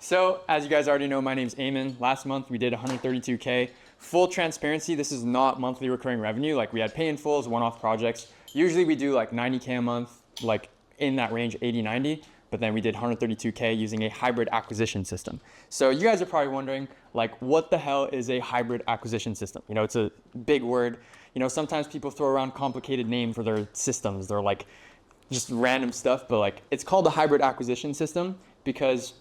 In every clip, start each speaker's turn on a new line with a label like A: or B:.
A: So as you guys already know, my name's Ayman. Last month we did 132K. Full transparency, this is not monthly recurring revenue. Like we had pay in fulls, one-off projects. Usually we do like 90K a month, like in that range, 80, 90. But then we did 132K using a hybrid acquisition system. So you guys are probably wondering, like, what the hell is a hybrid acquisition system? You know, it's a big word. You know, sometimes people throw around complicated names for their systems. They're like just random stuff, but like it's called a hybrid acquisition system because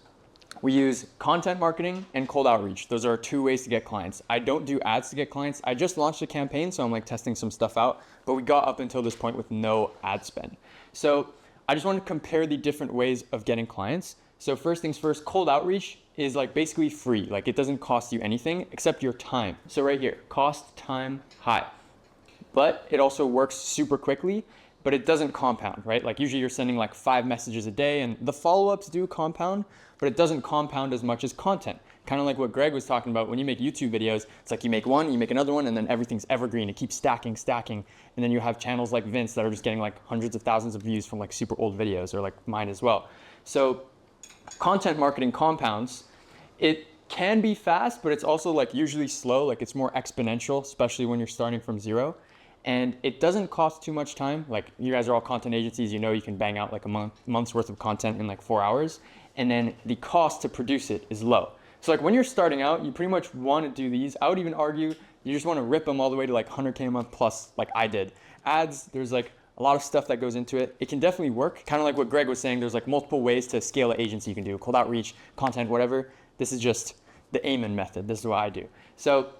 A: we use content marketing and cold outreach. Those are two ways to get clients. I don't do ads to get clients. I just launched a campaign, so I'm like testing some stuff out, but we got up until this point with no ad spend. So I just want to compare the different ways of getting clients. So first things first, cold outreach is like basically free. Like it doesn't cost you anything except your time. So right here, cost, time, high. But it also works super quickly, but it doesn't compound, right? Like usually you're sending like 5 messages a day and the follow-ups do compound, but it doesn't compound as much as content. Kind of like what Greg was talking about when you make YouTube videos, it's like you make one, you make another one, and then everything's evergreen. It keeps stacking. And then you have channels like Vince that are just getting like hundreds of thousands of views from like super old videos, or like mine as well. So content marketing compounds. It can be fast, but it's also like usually slow. Like it's more exponential, especially when you're starting from zero. And it doesn't cost too much time. Like you guys are all content agencies, you know you can bang out like a month's worth of content in like 4 hours. And then the cost to produce it is low. So like when you're starting out, you pretty much want to do these. I would even argue you just want to rip them all the way to like 100K a month plus, like I did. Ads, there's like a lot of stuff that goes into it. It can definitely work. Kind of like what Greg was saying, there's like multiple ways to scale an agency you can do. Cold outreach, content, whatever. This is just the Ayman method. This is what I do. So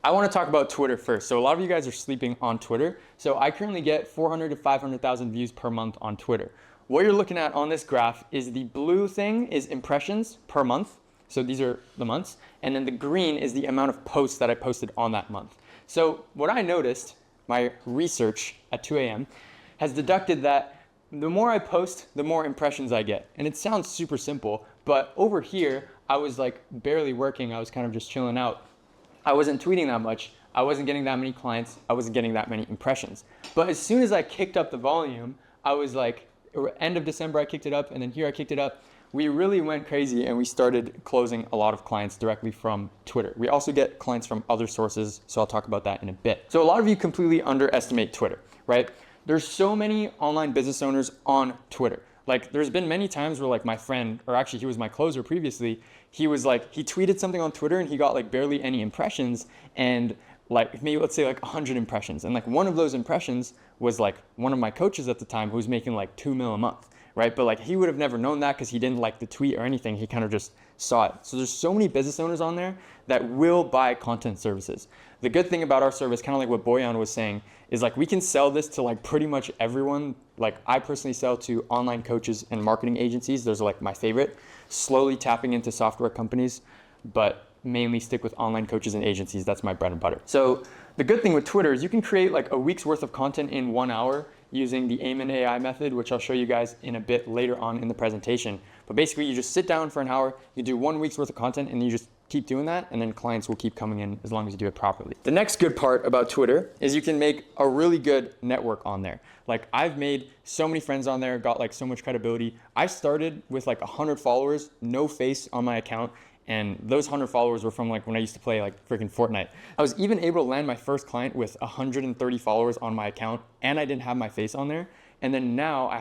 A: I want to talk about Twitter first. So a lot of you guys are sleeping on Twitter. So I currently get 400 to 500,000 views per month on Twitter. What you're looking at on this graph is the blue thing is impressions per month. So these are the months. And then the green is the amount of posts that I posted on that month. So what I noticed, my research at 2 a.m. has deducted that the more I post, the more impressions I get. And it sounds super simple, but over here, I was like barely working. I was kind of just chilling out. I wasn't tweeting that much. I wasn't getting that many clients. I wasn't getting that many impressions. But as soon as I kicked up the volume, I was like, end of December, I kicked it up, and then here I kicked it up. We really went crazy and we started closing a lot of clients directly from Twitter. We also get clients from other sources, so I'll talk about that in a bit. So a lot of you completely underestimate Twitter, right? There's so many online business owners on Twitter. Like there's been many times where like my friend, or actually he was my closer previously, he was like, he tweeted something on Twitter and he got like barely any impressions, and like maybe let's say like 100 impressions. And like one of those impressions was like one of my coaches at the time who was making like 2 mil a month, right? But like he would have never known that because he didn't like the tweet or anything. He kind of just saw it. So there's so many business owners on there that will buy content services. The good thing about our service, kind of like what Boyan was saying, is like we can sell this to like pretty much everyone. Like I personally sell to online coaches and marketing agencies. Those are like my favorite. Slowly tapping into software companies, but mainly stick with online coaches and agencies. That's my bread and butter. So the good thing with Twitter is you can create like a week's worth of content in 1 hour using the Ayman AI method, which I'll show you guys in a bit later on in the presentation. But basically you just sit down for an hour, you do 1 week's worth of content, and you just keep doing that, and then clients will keep coming in as long as you do it properly. The next good part about Twitter is you can make a really good network on there. Like I've made so many friends on there, got like so much credibility. I started with like 100 followers, no face on my account. And those 100 followers were from like when I used to play like freaking Fortnite. I was even able to land my first client with 130 followers on my account, and I didn't have my face on there. And then now I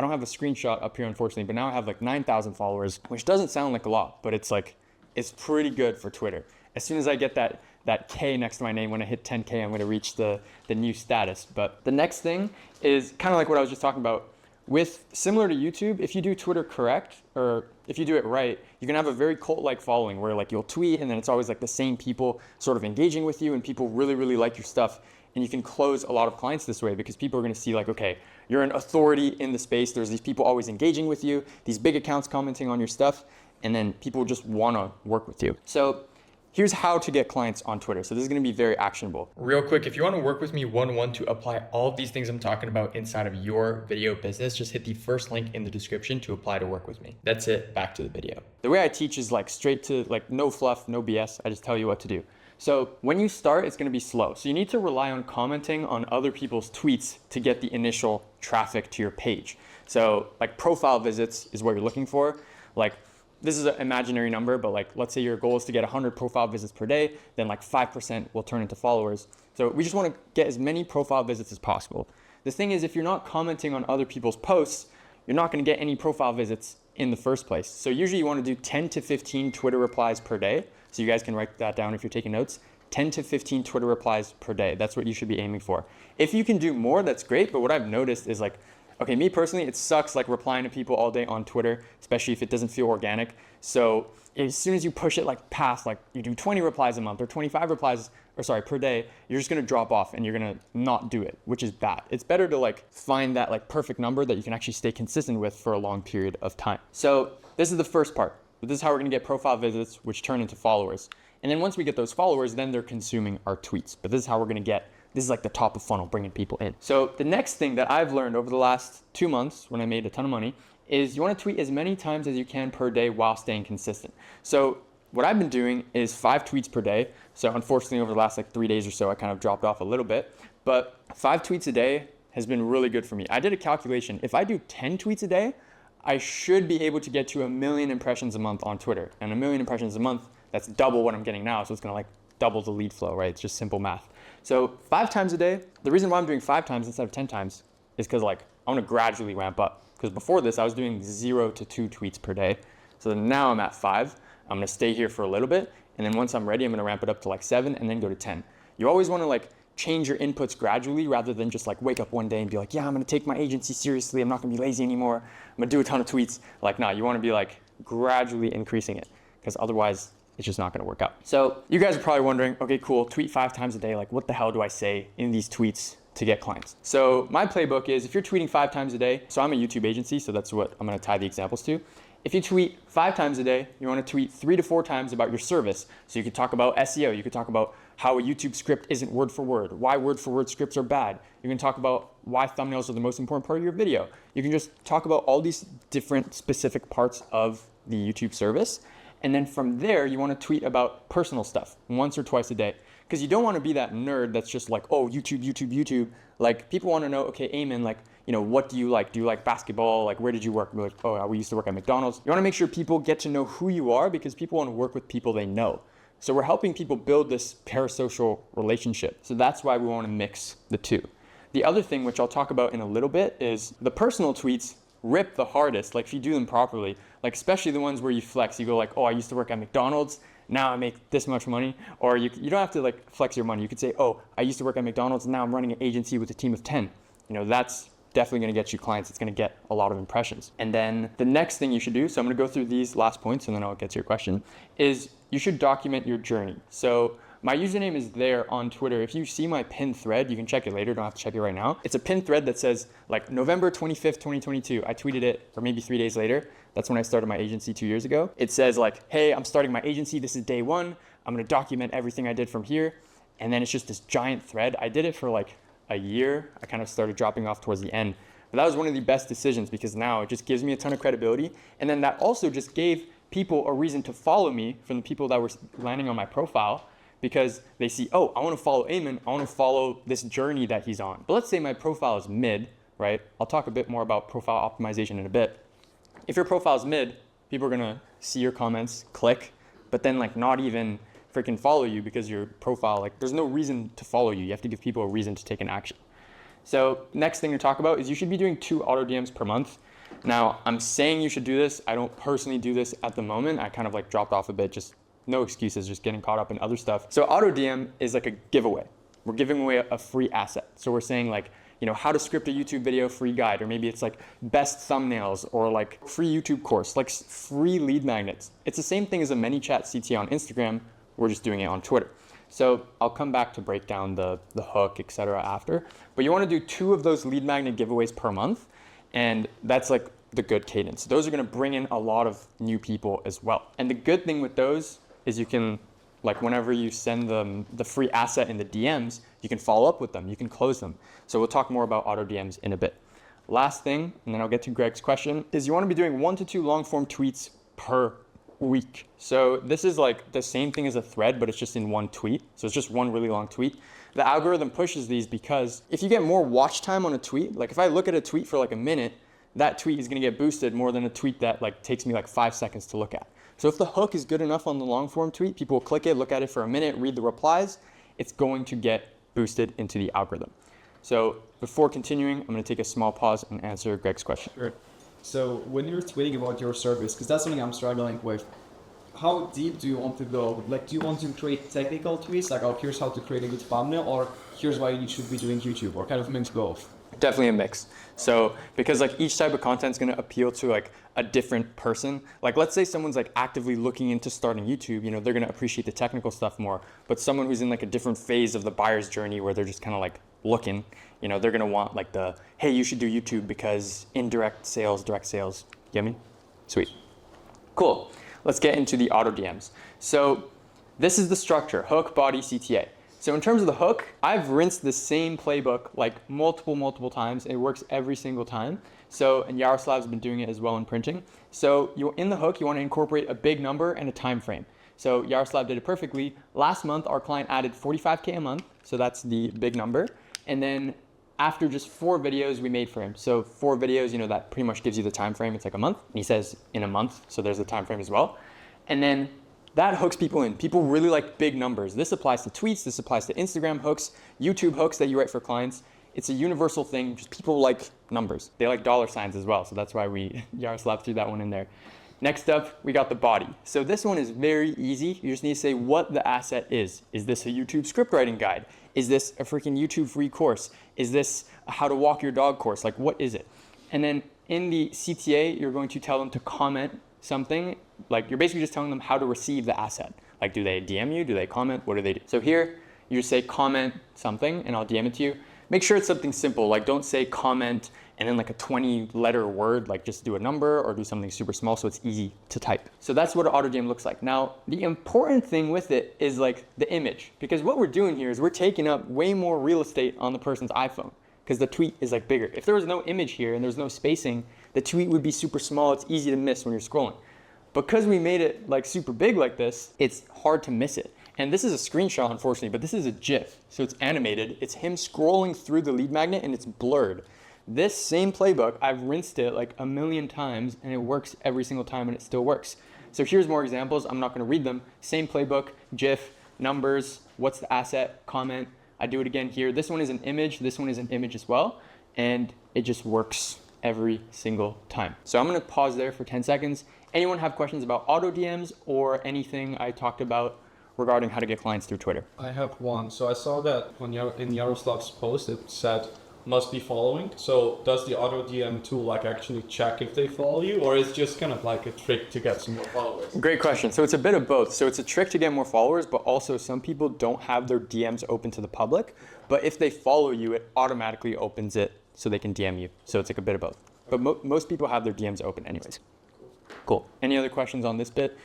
A: don't have a screenshot up here unfortunately, but now I have like 9,000 followers, which doesn't sound like a lot, but it's pretty good for Twitter. As soon as I get that K next to my name, when I hit 10K, I'm gonna reach the new status. But the next thing is kind of like what I was just talking about. With similar to YouTube, if you do Twitter correct, or if you do it right, you can have a very cult-like following where like you'll tweet and then it's always like the same people sort of engaging with you, and people really, really like your stuff. And you can close a lot of clients this way because people are going to see like, okay, you're an authority in the space. There's these people always engaging with you, these big accounts commenting on your stuff, and then people just want to work with you. So here's how to get clients on Twitter. So this is going to be very actionable. Real quick, if you want to work with me one-on-one to apply all of these things I'm talking about inside of your video business, just hit the first link in the description to apply to work with me. That's it. Back to the video. The way I teach is like straight to like no fluff, no BS. I just tell you what to do. So when you start, it's going to be slow. So you need to rely on commenting on other people's tweets to get the initial traffic to your page. So like profile visits is what you're looking for. Like this is an imaginary number, but like, let's say your goal is to get 100 profile visits per day, then like 5% will turn into followers. So we just want to get as many profile visits as possible. The thing is, if you're not commenting on other people's posts, you're not going to get any profile visits in the first place. So usually you want to do 10 to 15 Twitter replies per day. So you guys can write that down if you're taking notes. 10 to 15 Twitter replies per day. That's what you should be aiming for. If you can do more, that's great. But what I've noticed is like, okay, me personally, it sucks like replying to people all day on Twitter, especially if it doesn't feel organic. So as soon as you push it like past, like you do 20 replies a month or 25 replies, per day, you're just gonna drop off and you're gonna not do it, which is bad. It's better to like find that like perfect number that you can actually stay consistent with for a long period of time. So this is the first part. This is how we're gonna get profile visits, which turn into followers. And then once we get those followers, then they're consuming our tweets. But this is how we're gonna get, this is like the top of funnel, bringing people in. So the next thing that I've learned over the last 2 months when I made a ton of money is you wanna tweet as many times as you can per day while staying consistent. So what I've been doing is 5 tweets per day. So unfortunately over the last like 3 days or so, I kind of dropped off a little bit, but 5 tweets a day has been really good for me. I did a calculation. If I do 10 tweets a day, I should be able to get to 1 million impressions a month on Twitter. And 1 million impressions a month, that's double what I'm getting now. So it's gonna like double the lead flow, right? It's just simple math. So 5 times a day, the reason why I'm doing 5 times instead of 10 times is because like I wanna gradually ramp up. Because before this, I was doing 0 to 2 tweets per day. So now I'm at 5. I'm gonna stay here for a little bit. And then once I'm ready, I'm gonna ramp it up to like 7 and then go to 10. You always wanna like change your inputs gradually rather than just like wake up one day and be like, yeah, I'm gonna take my agency seriously. I'm not gonna be lazy anymore. I'm gonna do a ton of tweets. Like, nah, you wanna be like gradually increasing it because otherwise it's just not gonna work out. So you guys are probably wondering, okay, cool, tweet 5 times a day. Like what the hell do I say in these tweets to get clients? So my playbook is if you're tweeting 5 times a day, so I'm a YouTube agency, so that's what I'm gonna tie the examples to. If you tweet 5 times a day, you wanna tweet 3 to 4 times about your service. So you could talk about SEO, you could talk about how a YouTube script isn't word for word, why word for word scripts are bad. You can talk about why thumbnails are the most important part of your video. You can just talk about all these different specific parts of the YouTube service. And then from there, you wanna tweet about personal stuff once or twice a day. Because you don't wanna be that nerd that's just like, oh, YouTube, YouTube, YouTube. Like people wanna know, okay, Ayman, like, you know, what do you like? Do you like basketball? Like, where did you work? We're like, oh, we used to work at McDonald's. You wanna make sure people get to know who you are because people wanna work with people they know. So we're helping people build this parasocial relationship. So that's why we wanna mix the two. The other thing, which I'll talk about in a little bit, is the personal tweets rip the hardest, like if you do them properly, like especially the ones where you flex, you go like, oh, I used to work at McDonald's, now I make this much money. Or you don't have to like flex your money. You could say, oh, I used to work at McDonald's, now I'm running an agency with a team of 10. You know, that's definitely gonna get you clients. It's gonna get a lot of impressions. And then the next thing you should do, so I'm gonna go through these last points and then I'll get to your question, is you should document your journey. So my username is there on Twitter. If you see my pinned thread, you can check it later, don't have to check it right now. It's a pinned thread that says like November 25th, 2022. I tweeted it, or maybe 3 days later. That's when I started my agency 2 years ago. It says like, hey, I'm starting my agency. This is day 1. I'm gonna document everything I did from here. And then it's just this giant thread. I did it for like a year. I kind of started dropping off towards the end. But that was one of the best decisions because now it just gives me a ton of credibility. And then that also just gave people a reason to follow me from the people that were landing on my profile because they see, oh, I wanna follow Ayman, I wanna follow this journey that he's on. But let's say my profile is mid, right? I'll talk a bit more about profile optimization in a bit. If your profile is mid, people are gonna see your comments, click, but then like not even freaking follow you because your profile, like there's no reason to follow you. You have to give people a reason to take an action. So next thing to talk about is you should be doing 2 auto DMs per month. Now I'm saying you should do this. I don't personally do this at the moment. I kind of like dropped off a bit, just no excuses, just getting caught up in other stuff. So auto DM is like a giveaway. We're giving away a free asset. So we're saying like, you know, how to script a YouTube video free guide, or maybe it's like best thumbnails or like free YouTube course, like free lead magnets. It's the same thing as a ManyChat CTA on Instagram. We're just doing it on Twitter. So I'll come back to break down the hook, etc. after. But you want to do 2 of those lead magnet giveaways per month. And that's like the good cadence. Those are going to bring in a lot of new people as well. And the good thing with those is you can, like whenever you send them the free asset in the DMs, you can follow up with them, you can close them. So we'll talk more about auto DMs in a bit. Last thing, and then I'll get to Greg's question, is you want to be doing 1 to 2 long form tweets per week. So this is like the same thing as a thread, but it's just in 1 tweet. So it's just 1 really long tweet. The algorithm pushes these because if you get more watch time on a tweet, like if I look at a tweet for like a minute, that tweet is gonna get boosted more than a tweet that like takes me like 5 seconds to look at. So if the hook is good enough on the long form tweet, people will click it, look at it for a minute, read the replies, it's going to get boosted into the algorithm. So before continuing, I'm gonna take a small pause and answer Greg's question.
B: Sure. So when you're tweeting about your service, because that's something I'm struggling with, how deep do you want to go? Like, do you want to create technical tweets, like, oh, here's how to create a good thumbnail, or here's why you should be doing YouTube, or kind of mix both?
A: Definitely a mix. So because like each type of content is going to appeal to like a different person. Like let's say someone's like actively looking into starting YouTube, you know, they're going to appreciate the technical stuff more. But someone who's in like a different phase of the buyer's journey where they're just kind of like looking, you know, they're going to want like the, hey, you should do YouTube because indirect sales, direct sales. You get me? Sweet. Cool. Let's get into the auto DMs. So this is the structure: hook, body, CTA. So in terms of the hook, I've rinsed the same playbook like multiple times. It works every single time. So, and Yaroslav's been doing it as well in printing. So in the hook, you want to incorporate a big number and a time frame. So Yaroslav did it perfectly. Last month, our client added 45K a month. So that's the big number. And then after just 4 videos we made for him. So 4 videos, you know, that pretty much gives you the time frame. It's like a month. And he says in a month. So there's the time frame as well. And then that hooks people in. People really like big numbers. This applies to tweets. This applies to Instagram hooks, YouTube hooks that you write for clients. It's a universal thing. Just people like numbers. They like dollar signs as well. So that's why Yaroslav threw that one in there. Next up, we got the body. So this one is very easy. You just need to say what the asset is. Is this a YouTube script writing guide? Is this a freaking YouTube free course? Is this a how to walk your dog course? Like, what is it? And then in the CTA, you're going to tell them to comment something. Like, you're basically just telling them how to receive the asset. Like, do they DM you? Do they comment? What do they do? So here, you just say comment something and I'll DM it to you. Make sure it's something simple. Like, don't say comment and then like a 20-letter word. Like, just do a number or do something super small so it's easy to type. So that's what an auto DM looks like. Now, the important thing with it is like the image, because what we're doing here is we're taking up way more real estate on the person's iPhone because the tweet is like bigger. If there was no image here and there's no spacing, the tweet would be super small. It's easy to miss when you're scrolling. Because we made it like super big like this, it's hard to miss it. And this is a screenshot, unfortunately, but this is a GIF. So it's animated. It's him scrolling through the lead magnet and it's blurred. This same playbook, I've rinsed it like a million times and it works every single time and it still works. So here's more examples. I'm not gonna read them. Same playbook, GIF, numbers, what's the asset, comment. I do it again here. This one is an image. This one is an image as well. And it just works every single time. So I'm gonna pause there for 10 seconds. Anyone have questions about auto DMs or anything I talked about regarding how to get clients through Twitter?
B: I have one. So I saw that when in Yaroslav's post, it said must be following. So does the auto DM tool like actually check if they follow you, or is it just kind of like a trick to get some more followers?
A: Great question. So it's a bit of both. So it's a trick to get more followers, but also some people don't have their DMs open to the public. But if they follow you, it automatically opens it so they can DM you. So it's like a bit of both. But most people have their DMs open anyways. Cool. Any other questions on this bit?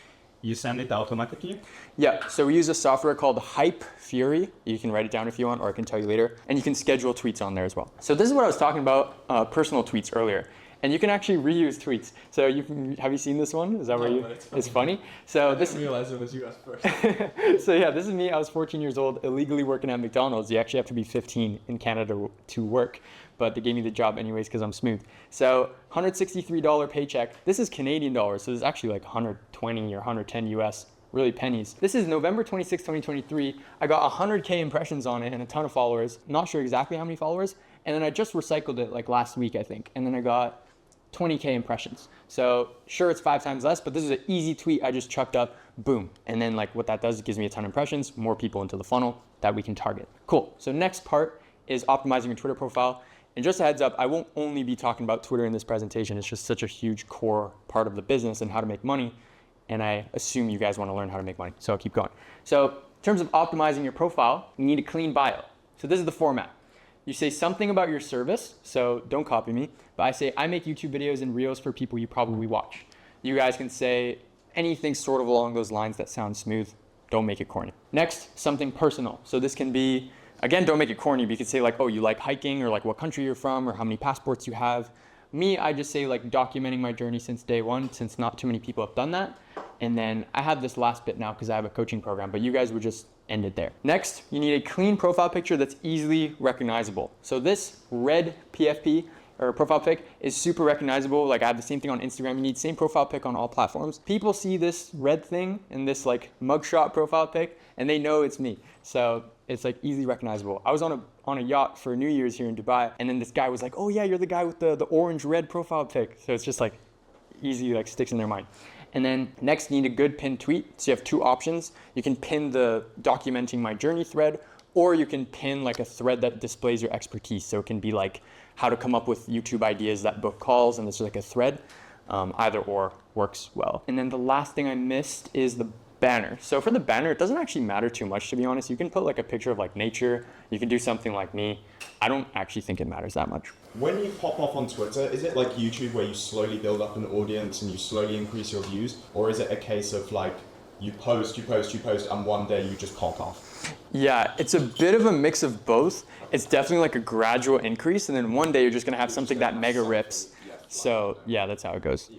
C: You send it automatically?
A: Yeah, so we use a software called Hype Fury. You can write it down if you want, or I can tell you later. And you can schedule tweets on there as well. So this is what I was talking about, personal tweets earlier. And you can actually reuse tweets. So have you seen this one? Is that where it's funny? So
B: I didn't realize it was you at first.
A: So yeah, this is me. I was 14 years old, illegally working at McDonald's. You actually have to be 15 in Canada to work. But they gave me the job anyways because I'm smooth. So $163 paycheck. This is Canadian dollars, so it's actually like 120 or 110 US, really pennies. This is November 26, 2023. I got 100K impressions on it and a ton of followers. Not sure exactly how many followers. And then I just recycled it like last week, I think. And then I got 20K impressions. So sure, it's 5 times less, but this is an easy tweet I just chucked up, boom. And then like what that does, it gives me a ton of impressions, more people into the funnel that we can target. Cool. So next part is optimizing your Twitter profile. And just a heads up, I won't only be talking about Twitter in this presentation. It's just such a huge core part of the business and how to make money. And I assume you guys want to learn how to make money. So I'll keep going. So in terms of optimizing your profile, you need a clean bio. So this is the format. You say something about your service. So don't copy me, but I say, I make YouTube videos and reels for people you probably watch. You guys can say anything sort of along those lines that sounds smooth. Don't make it corny. Next, something personal. So this can be, again, don't make it corny, but you could say like, oh, you like hiking, or like what country you're from, or how many passports you have. Me, I just say like documenting my journey since day one, since not too many people have done that. And then I have this last bit now because I have a coaching program, but you guys would just end it there. Next, you need a clean profile picture that's easily recognizable. So this red PFP or profile pic is super recognizable. Like I have the same thing on Instagram. You need same profile pic on all platforms. People see this red thing and this like mugshot profile pic and they know it's me. So it's like easily recognizable. I was on a yacht for New Year's here in Dubai, and then this guy was like, oh yeah, you're the guy with the orange red profile pic. So it's just like easy, like sticks in their mind. And then next, you need a good pinned tweet. So you have two options. You can pin the documenting my journey thread, or you can pin like a thread that displays your expertise. So it can be like how to come up with YouTube ideas that book calls, and this is like a thread. Either or works well. And then the last thing I missed is the banner. So for the banner, it doesn't actually matter too much, to be honest. You can put like a picture of like nature. You can do something like me. I don't actually think it matters that much.
D: When you pop off on Twitter, is it like YouTube where you slowly build up an audience and you slowly increase your views? Or is it a case of like you post, and one day you just pop off?
A: Yeah, it's a bit of a mix of both. It's definitely like a gradual increase, and then one day you're just gonna have something that mega rips. So yeah, that's how it goes.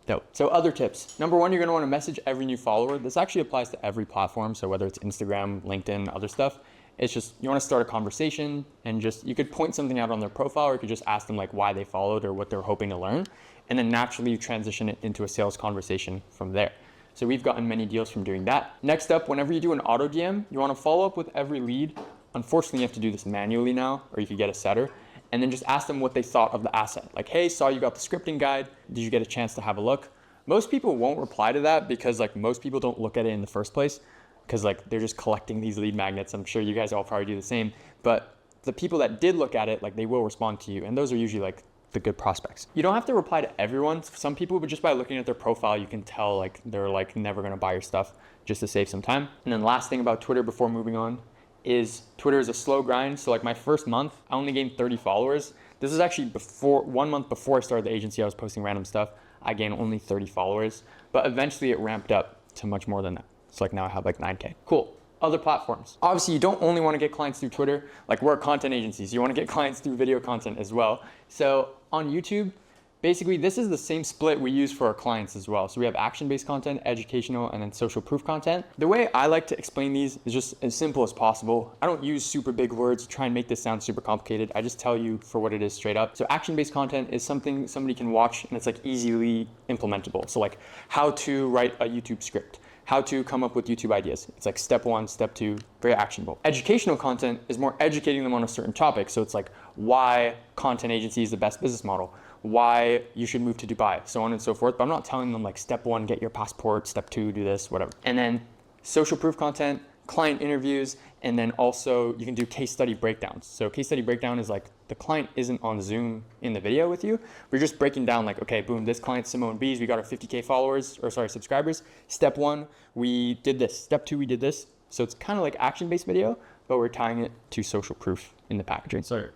A: Dope. So other tips. Number one, you're gonna wanna message every new follower. This actually applies to every platform. So whether it's Instagram, LinkedIn, other stuff, it's just, you wanna start a conversation and just, you could point something out on their profile, or you could just ask them like why they followed or what they're hoping to learn. And then naturally you transition it into a sales conversation from there. So we've gotten many deals from doing that. Next up, whenever you do an auto DM, you wanna follow up with every lead. Unfortunately, you have to do this manually now, or you could get a setter. And then just ask them what they thought of the asset. Like, hey, saw you got the scripting guide. Did you get a chance to have a look? Most people won't reply to that because like most people don't look at it in the first place because like they're just collecting these lead magnets. I'm sure you guys all probably do the same. But the people that did look at it, like they will respond to you. And those are usually like the good prospects. You don't have to reply to everyone. Some people, but just by looking at their profile, you can tell like they're like never gonna buy your stuff just to save some time. And then last thing about Twitter before moving on is Twitter is a slow grind. So like my first month, I only gained 30 followers. This was actually 1 month before I started the agency. I was posting random stuff. I gained only 30 followers, but eventually it ramped up to much more than that. So like now I have like 9K. Cool. Other platforms. Obviously you don't only want to get clients through Twitter. Like we're content agencies. You want to get clients through video content as well. So on YouTube, basically this is the same split we use for our clients as well. So we have action-based content, educational, and then social proof content. The way I like to explain these is just as simple as possible. I don't use super big words to try and make this sound super complicated. I just tell you for what it is straight up. So action-based content is something somebody can watch and it's like easily implementable. So like how to write a YouTube script, how to come up with YouTube ideas. It's like step 1, step 2, very actionable. Educational content is more educating them on a certain topic. So it's like why content agency is the best business model, why you should move to Dubai, so on and so forth. But I'm not telling them like step 1, get your passport, step 2, do this, whatever. And then social proof content, client interviews, and then also you can do case study breakdowns. So case study breakdown is like the client isn't on Zoom in the video with you. We're just breaking down like, okay, boom, this client, Simone B's, we got our 50K followers, or sorry, subscribers. Step 1, we did this. Step 2, we did this. So it's kind of like action-based video, but we're tying it to social proof in the packaging.
C: Sorry.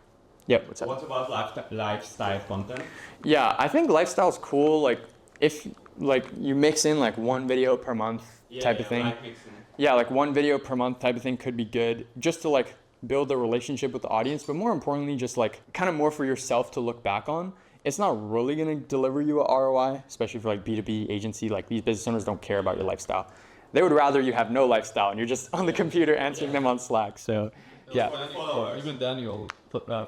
A: Yep, what's up?
C: What about lifestyle content?
A: Yeah, I think lifestyle's cool. Like if like you mix in like one video per month type of thing. Yeah, like one video per month type of thing could be good just to like build a relationship with the audience, but more importantly, just like kind of more for yourself to look back on. It's not really gonna deliver you a ROI, especially for like B2B agency. Like these business owners don't care about your lifestyle. They would rather you have no lifestyle and you're just on the computer answering them on Slack. So yeah.
B: Even Daniel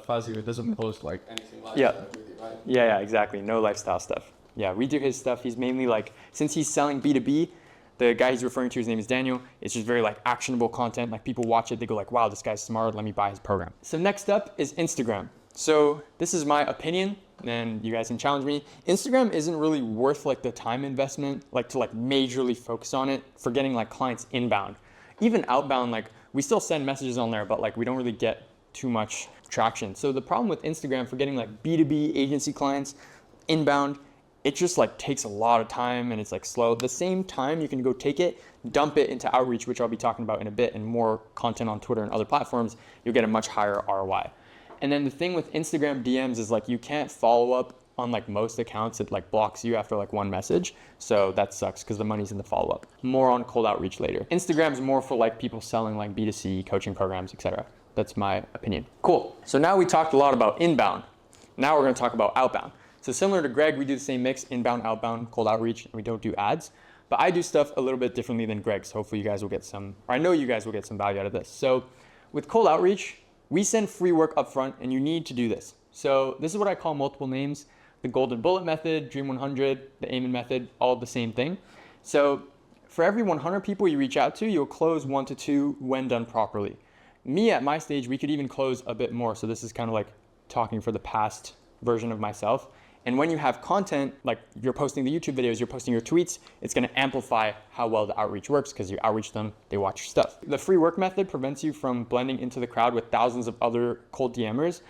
B: Fazio doesn't post like anything like
A: Yeah.
B: that really, right?
A: Yeah, exactly. No lifestyle stuff. Yeah, we do his stuff. He's mainly like, since he's selling B2B, the guy he's referring to, his name is Daniel. It's just very like actionable content. Like people watch it, they go like, wow, this guy's smart. Let me buy his program. So next up is Instagram. So this is my opinion, and you guys can challenge me. Instagram isn't really worth like the time investment, like to like majorly focus on it for getting like clients inbound. Even outbound, like we still send messages on there, but like we don't really get too much traction. So the problem with Instagram for getting like B2B agency clients inbound, it just like takes a lot of time and it's like slow. At the same time, you can go take it, dump it into outreach, which I'll be talking about in a bit, and more content on Twitter and other platforms, you'll get a much higher ROI. And then the thing with Instagram DMs is like you can't follow up on like most accounts. It like blocks you after like one message. So that sucks because the money's in the follow-up. More on cold outreach later. Instagram's more for like people selling like B2C coaching programs, etc. That's my opinion. Cool. So now we talked a lot about inbound. Now we're gonna talk about outbound. So similar to Greg, we do the same mix, inbound, outbound, cold outreach, and we don't do ads. But I do stuff a little bit differently than Greg. So hopefully you guys will get some, or I know you guys will get some value out of this. So with cold outreach, we send free work up front and you need to do this. So this is what I call multiple names: the golden bullet method, Dream 100, the Ayman method, all the same thing. So for every 100 people you reach out to, you'll close 1 to 2 when done properly. Me at my stage, we could even close a bit more. So this is kind of like talking for the past version of myself. And when you have content, like you're posting the YouTube videos, you're posting your tweets, it's gonna amplify how well the outreach works because you outreach them, they watch your stuff. The free work method prevents you from blending into the crowd with thousands of other cold DMers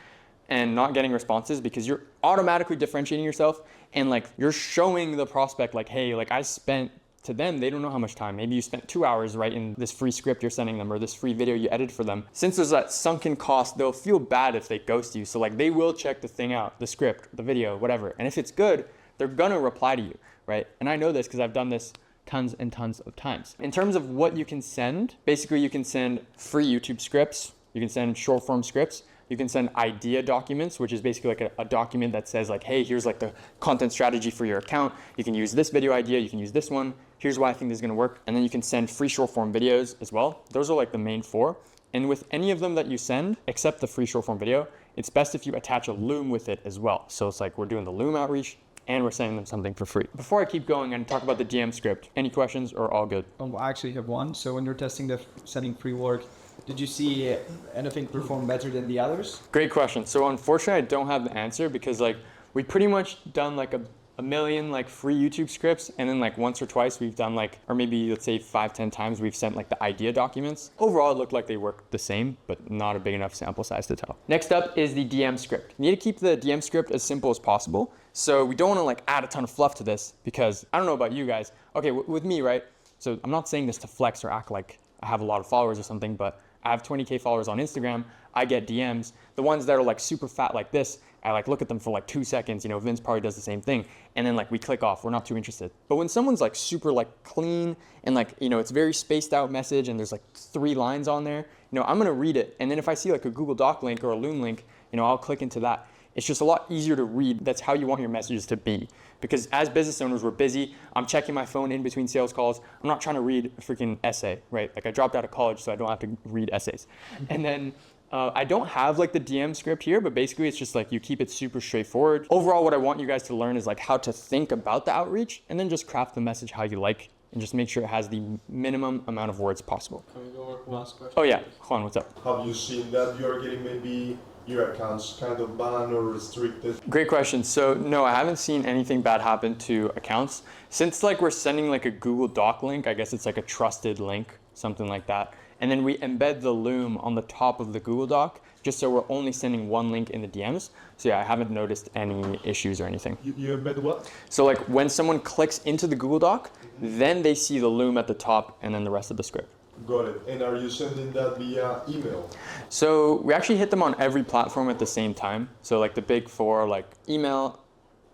A: and not getting responses because you're automatically differentiating yourself and like you're showing the prospect like, hey, like I spent, to them, they don't know how much time. Maybe you spent 2 hours writing this free script you're sending them or this free video you edited for them. Since there's that sunken cost, they'll feel bad if they ghost you. So like they will check the thing out, the script, the video, whatever. And if it's good, they're gonna reply to you, right? And I know this because I've done this tons and tons of times. In terms of what you can send, basically you can send free YouTube scripts, you can send short form scripts, you can send idea documents, which is basically like a document that says like, hey, here's like the content strategy for your account. You can use this video idea, you can use this one. Here's why I think this is gonna work. And then you can send free short form videos as well. Those are like the main 4. And with any of them that you send, except the free short form video, it's best if you attach a Loom with it as well. So it's like we're doing the Loom outreach and we're sending them something for free. Before I keep going and talk about the DM script, any questions or all good?
B: I actually have one. So when you're testing the sending free work, did you see anything perform better than the others?
A: Great question. So unfortunately, I don't have the answer because like we pretty much done like a million like free YouTube scripts, and then like once or twice we've done like, or maybe let's say 5-10 times we've sent like the idea documents. Overall, it looked like they worked the same, but not a big enough sample size to tell. Next up is the DM script. You need to keep the DM script as simple as possible. So we don't want to like add a ton of fluff to this because I don't know about you guys. Okay, with me, right? So I'm not saying this to flex or act like I have a lot of followers or something, but I have 20K followers on Instagram. I get DMs. The ones that are like super fat like this, I like look at them for like 2 seconds. You know, Vince probably does the same thing. And then like we click off, we're not too interested. But when someone's like super like clean and like, you know, it's very spaced out message and there's like 3 lines on there, you know, I'm gonna read it. And then if I see like a Google Doc link or a Loom link, you know, I'll click into that. It's just a lot easier to read. That's how you want your messages to be. Because as business owners, we're busy. I'm checking my phone in between sales calls. I'm not trying to read a freaking essay, right? Like I dropped out of college, so I don't have to read essays. And then I don't have like the DM script here, but basically it's just like you keep it super straightforward. Overall, what I want you guys to learn is like how to think about the outreach and then just craft the message how you like and just make sure it has the minimum amount of words possible.
E: Can we go one last question?
A: Oh yeah, Juan, what's up?
F: Have you seen that you are getting maybe your accounts kind of banned or restricted?
A: Great question. So no, I haven't seen anything bad happen to accounts. Since like we're sending like a Google Doc link, I guess it's like a trusted link, something like that. And then we embed the Loom on the top of the Google Doc, just so we're only sending one link in the DMs. So yeah, I haven't noticed any issues or anything.
F: You embed what?
A: So like when someone clicks into the Google Doc, then they see the Loom at the top and then the rest of the script.
F: Got it. And are you sending that via email?
A: So we actually hit them on every platform at the same time. So like the big 4, like email,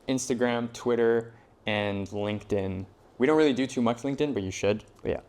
A: Instagram, Twitter, and LinkedIn. We don't really do too much LinkedIn, but you should. But yeah.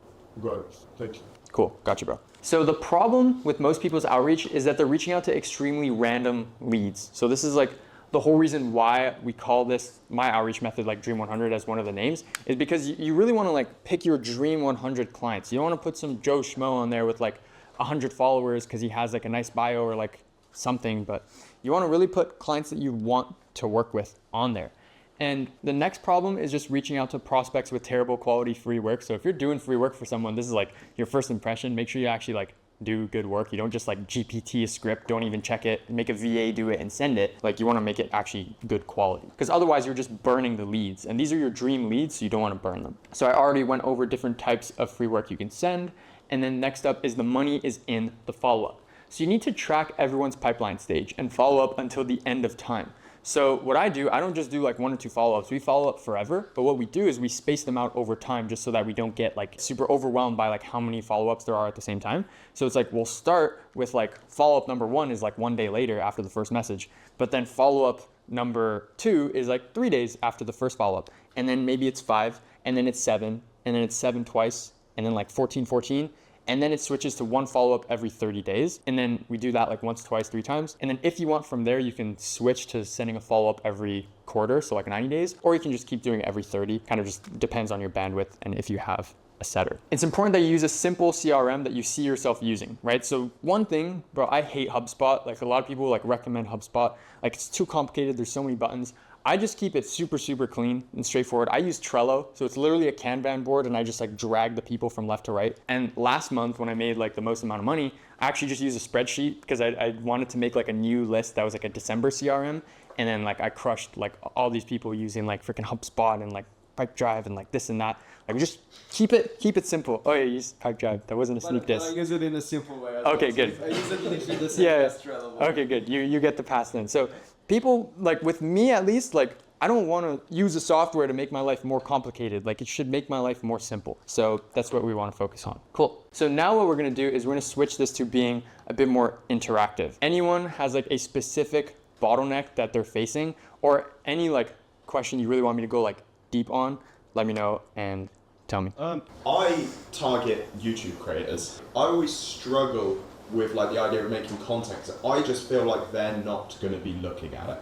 F: Got it. Thank you.
A: Cool, gotcha, bro. So the problem with most people's outreach is that they're reaching out to extremely random leads. So this is like the whole reason why we call this, my outreach method, like Dream 100 as one of the names, is because you really want to like pick your Dream 100 clients. You don't want to put some Joe Schmo on there with like 100 followers because he has like a nice bio or like something, but you want to really put clients that you want to work with on there. And the next problem is just reaching out to prospects with terrible quality free work. So if you're doing free work for someone, this is like your first impression. Make sure you actually like do good work. You don't just like GPT a script, don't even check it, make a VA do it and send it. Like you want to make it actually good quality, because otherwise you're just burning the leads, and these are your dream leads, so you don't want to burn them. So I already went over different types of free work you can send. And then next up is the money is in the follow-up. So you need to track everyone's pipeline stage and follow up until the end of time. So what I do, I don't just do like 1 or 2 follow-ups. We follow up forever, but what we do is we space them out over time just so that we don't get like super overwhelmed by like how many follow-ups there are at the same time. So it's like we'll start with like follow-up number 1 is like 1 day later after the first message, but then follow-up number 2 is like 3 days after the first follow-up. And then maybe it's 5, and then it's 7, and then it's 7 twice, and then like 14. And then it switches to 1 follow-up every 30 days. And then we do that like once, twice, 3 times. And then if you want from there, you can switch to sending a follow-up every quarter, so like 90 days, or you can just keep doing it every 30. Kind of just depends on your bandwidth and if you have a setter. It's important that you use a simple CRM that you see yourself using, right? So one thing, bro, I hate HubSpot. Like a lot of people like recommend HubSpot. Like it's too complicated. There's so many buttons. I just keep it super, super clean and straightforward. I use Trello. So it's literally a Kanban board and I just like drag the people from left to right. And last month when I made like the most amount of money, I actually just used a spreadsheet because I wanted to make like a new list that was like a December CRM. And then like I crushed like all these people using like freaking HubSpot and like Pipedrive and like this and that. Like just keep it simple. Oh yeah, use Pipedrive. That wasn't a sneak diss.
B: I use it in a simple way.
A: Okay, good.
B: I use it literally the same
A: Yeah.
B: as Trello.
A: Okay, good. You get the pass then. So people like with me at least, like I don't want to use a software to make my life more complicated. Like it should make my life more simple. So that's what we want to focus on. Cool. So now what we're going to do is we're going to switch this to being a bit more interactive. Anyone has like a specific bottleneck that they're facing or any like question you really want me to go like deep on, let me know and tell me.
D: I target YouTube creators. I always struggle with like the idea of making content. I just feel like they're not going to be looking at it.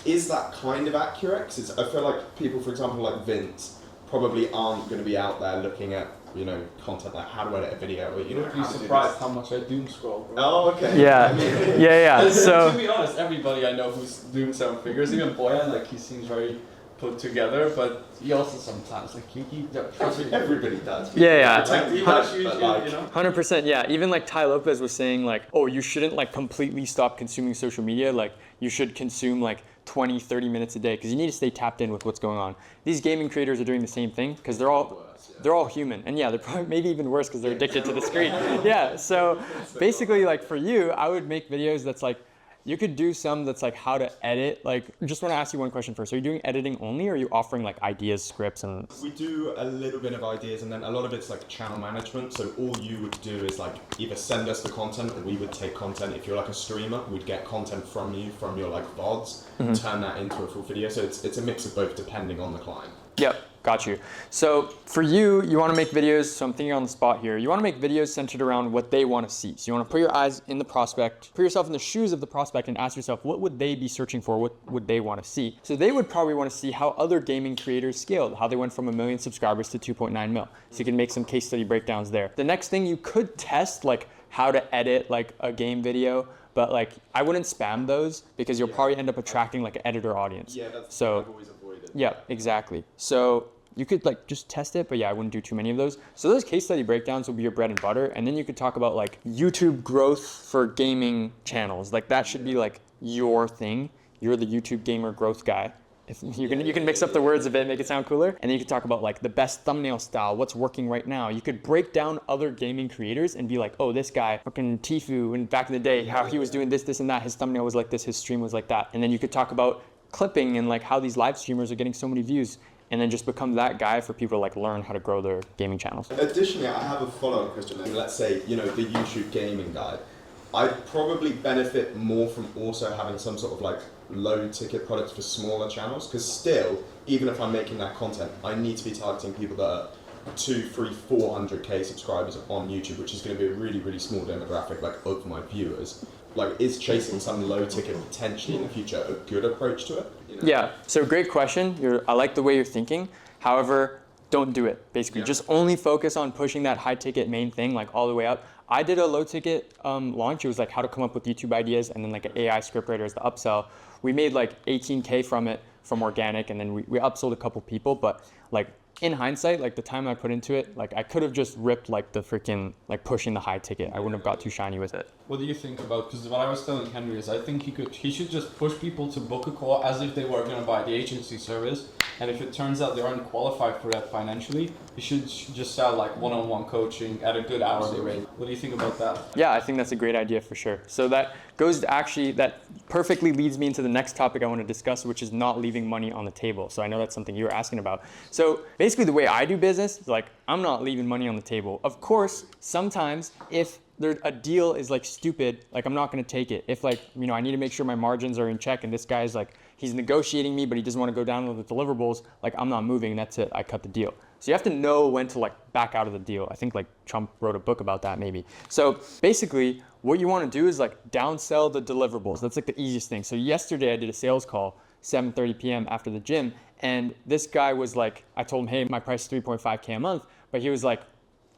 D: Is that kind of accurate? 'Cause I feel like people, for example, like Vince, probably aren't going to be out there looking at, you know, content like how to edit a video or, you know,
E: You'd be
D: how to do
E: surprised
D: this.
E: how much I doom scroll, bro.
D: Oh, okay.
A: Yeah, yeah. So
E: To be honest, everybody I know who's doing seven figures, even Boyan, like he seems very put together, but he also sometimes like
D: Everybody does.
A: yeah.
D: Pretend
E: he
D: to
E: watch
D: do that,
E: YouTube,
D: but, like,
E: you know.
A: 100%, yeah. Even like Ty Lopez was saying like, oh, you shouldn't like completely stop consuming social media. Like you should consume like 20, 30 minutes a day because you need to stay tapped in with what's going on. These gaming creators are doing the same thing because they're all human. And yeah, they're probably maybe even worse because they're addicted to the screen. Yeah, so basically like for you, I would make videos that's like, you could do some that's like how to edit. Like, just want to ask you one question first. Are you doing editing only or are you offering like ideas, scripts and...
D: We do a little bit of ideas and then a lot of it's like channel management. So all you would do is like either send us the content or we would take content. If you're like a streamer, we'd get content from you, from your like VODs, turn that into a full video. So it's a mix of both depending on the client.
A: Yep, got you. So for you, you want to make videos, so I'm thinking on the spot here, you want to make videos centered around what they want to see. So you want to put your eyes in the prospect, put yourself in the shoes of the prospect and ask yourself, what would they be searching for? What would they want to see? So they would probably want to see how other gaming creators scaled, how they went from 1 million subscribers to 2.9 mil. So you can make some case study breakdowns there. The next thing you could test like how to edit like a game video, but like I wouldn't spam those because you'll probably end up attracting like an editor audience.
D: Yeah, that's
A: so
D: what I've always avoided.
A: yeah, exactly. So you could like just test it, but yeah, I wouldn't do too many of those. So those case study breakdowns will be your bread and butter. And then you could talk about like YouTube growth for gaming channels. Like that should be like your thing. You're the YouTube gamer growth guy. If you can mix up the words a bit, make it sound cooler. And then you could talk about like the best thumbnail style, what's working right now. You could break down other gaming creators and be like, oh, this guy, fucking Tifu, and back in the day, how he was doing this, and that. His thumbnail was like this, his stream was like that. And then you could talk about clipping and like how these live streamers are getting so many views. And then just become that guy for people to like learn how to grow their gaming channels.
D: Additionally, I have a follow-up question. Let's say, you know, the YouTube gaming guy. I'd probably benefit more from also having some sort of like low ticket products for smaller channels because still, even if I'm making that content, I need to be targeting people that are 200, 300, 400k subscribers on YouTube, which is going to be a really, really small demographic like of my viewers. Like, is chasing some low ticket potentially in the future a good approach to it? You know?
A: Yeah, so great question. I like the way you're thinking. However, don't do it, basically. Just only focus on pushing that high ticket main thing, like all the way up. I did a low ticket launch. It was like how to come up with YouTube ideas and then like an AI scriptwriter as the upsell. We made like 18K from it, from organic, and then we upsold a couple people, but like in hindsight, like the time I put into it, like I could have just ripped like the freaking, like pushing the high ticket. I wouldn't have got too shiny with it.
E: What do you think about, because what I was telling Henry is I think he should just push people to book a call as if they were going to buy the agency service, and if it turns out they aren't qualified for that financially, you should just sell like one-on-one coaching at a good hourly rate. What do you think about that?
A: Yeah, I think that's a great idea for sure. So that goes to actually, that perfectly leads me into the next topic I want to discuss, which is not leaving money on the table. So I know that's something you were asking about. So basically the way I do business is like, I'm not leaving money on the table. Of course, sometimes if a deal is like stupid, like I'm not going to take it. If like, you know, I need to make sure my margins are in check and this guy's like, he's negotiating me, but he doesn't want to go down with the deliverables, like I'm not moving, that's it, I cut the deal. So you have to know when to like back out of the deal. I think like Trump wrote a book about that maybe. So basically what you want to do is like downsell the deliverables. That's like the easiest thing. So yesterday I did a sales call, 7:30 p.m. after the gym. And this guy was like, I told him, hey, my price is 3.5K a month. But he was like,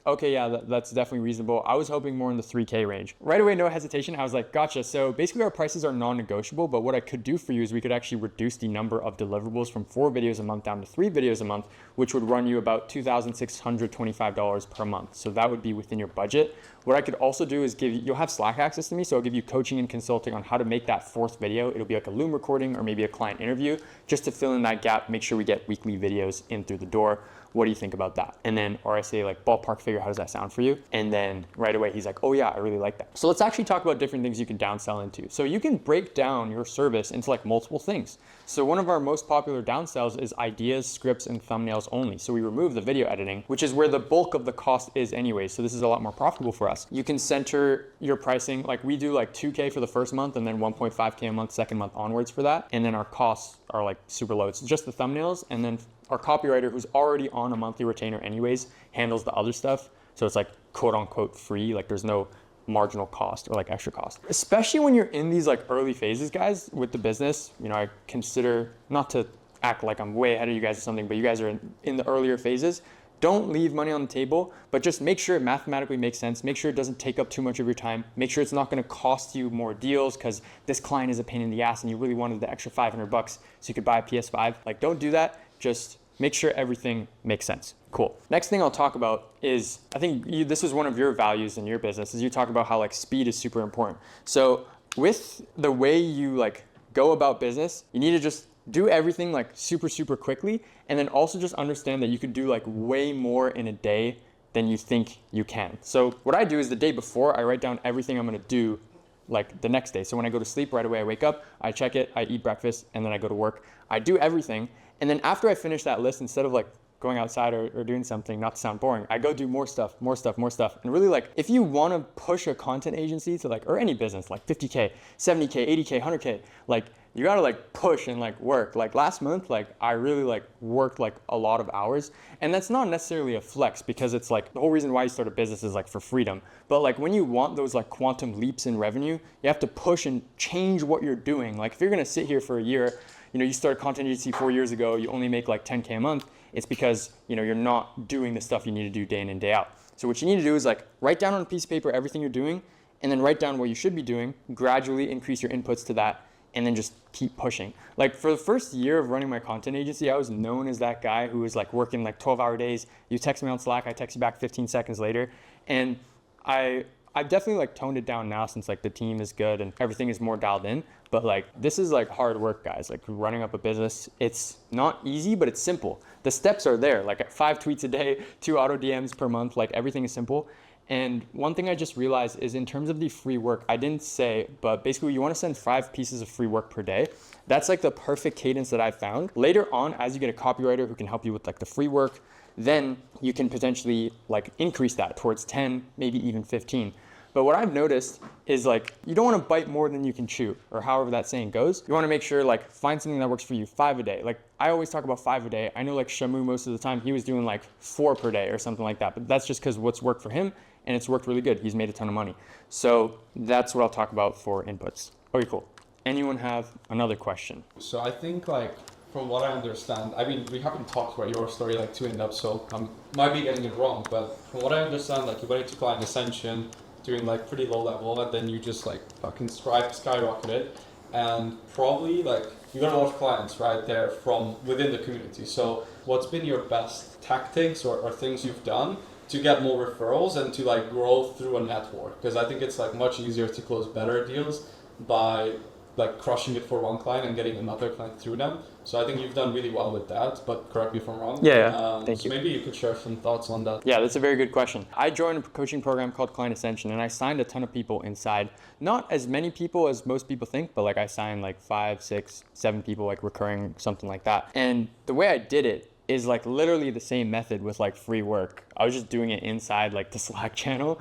A: okay, yeah, that's definitely reasonable. I was hoping more in the 3K range. Right away, no hesitation. I was like, gotcha. So basically our prices are non-negotiable, but what I could do for you is we could actually reduce the number of deliverables from 4 videos a month down to 3 videos a month, which would run you about $2,625 per month. So that would be within your budget. What I could also do is you'll have Slack access to me, so I'll give you coaching and consulting on how to make that 4th video. It'll be like a Loom recording or maybe a client interview, just to fill in that gap, make sure we get weekly videos in through the door. What do you think about that? And then, or I say like ballpark figure, how does that sound for you? And then right away, he's like, oh yeah, I really like that. So let's actually talk about different things you can downsell into. So you can break down your service into like multiple things. So one of our most popular downsells is ideas, scripts, and thumbnails only. So we remove the video editing, which is where the bulk of the cost is anyway. So this is a lot more profitable for us. You can center your pricing, like we do like 2K for the first month and then 1.5K a month, second month onwards for that. And then our costs are like super low. It's just the thumbnails, and then our copywriter, who's already on a monthly retainer anyways, handles the other stuff. So it's like quote unquote free, like there's no marginal cost or like extra cost. Especially when you're in these like early phases, guys, with the business. You know, I consider, not to act like I'm way ahead of you guys or something, but you guys are in the earlier phases. Don't leave money on the table, but just make sure it mathematically makes sense. Make sure it doesn't take up too much of your time. Make sure it's not gonna cost you more deals because this client is a pain in the ass and you really wanted the extra $500 so you could buy a PS5. Like, don't do that. Just make sure everything makes sense. Cool. Next thing I'll talk about is, I think this is one of your values in your business, is you talk about how like speed is super important. So with the way you like go about business, you need to just do everything like super quickly, and then also just understand that you could do like way more in a day than you think you can. So what I do is the day before, I write down everything I'm gonna do like the next day. So when I go to sleep, right away I wake up, I check it, I eat breakfast, and then I go to work. I do everything. And then after I finish that list, instead of like going outside or doing something, not to sound boring, I go do more stuff. And really like, if you wanna push a content agency to like, or any business, like 50K, 70K, 80K, 100K, like you gotta like push and like work. Like last month, like I really like worked like a lot of hours, and that's not necessarily a flex because it's like the whole reason why you start a business is like for freedom. But like when you want those like quantum leaps in revenue, you have to push and change what you're doing. Like if you're gonna sit here for a year, you know, you started a content agency 4 years ago, you only make like 10K a month, it's because, you know, you're not doing the stuff you need to do day in and day out. So what you need to do is like write down on a piece of paper everything you're doing, and then write down what you should be doing, gradually increase your inputs to that, and then just keep pushing. Like for the first year of running my content agency, I was known as that guy who was like working like 12-hour days. You text me on Slack, I text you back 15 seconds later. And I've definitely like toned it down now since like the team is good and everything is more dialed in. But like this is like hard work, guys. Like running up a business, it's not easy, but it's simple. The steps are there, like 5 tweets a day, 2 auto DMs per month, like everything is simple. And one thing I just realized is in terms of the free work, I didn't say, but basically you want to send 5 pieces of free work per day. That's like the perfect cadence that I found. Later on, as you get a copywriter who can help you with like the free work, then you can potentially like increase that towards 10, maybe even 15. But what I've noticed is like, you don't want to bite more than you can chew, or however that saying goes. You want to make sure like find something that works for you, 5 a day. Like I always talk about 5 a day. I know like Shamu most of the time, he was doing like 4 per day or something like that. But that's just because what's worked for him, and it's worked really good. He's made a ton of money. So that's what I'll talk about for inputs. Okay, cool. Anyone have another question?
E: So I think like, from what I understand, I mean, we haven't talked about your story like too in depth, so I might be getting it wrong, but from what I understand, like you went into client ascension, doing like pretty low level, and then you just like fucking skyrocketed, and probably like you got a lot of clients right there from within the community. So what's been your best tactics or things you've done to get more referrals and to like grow through a network? Because I think it's like much easier to close better deals by like crushing it for one client and getting another client through them. So I think you've done really well with that, but correct me if I'm wrong.
A: Yeah, thank you.
E: So maybe you could share some thoughts on that.
A: Yeah, that's a very good question. I joined a coaching program called Client Ascension, and I signed a ton of people inside. Not as many people as most people think, but like I signed like 5, 6, 7 people, like recurring, something like that. And the way I did it is like literally the same method with like free work. I was just doing it inside like the Slack channel.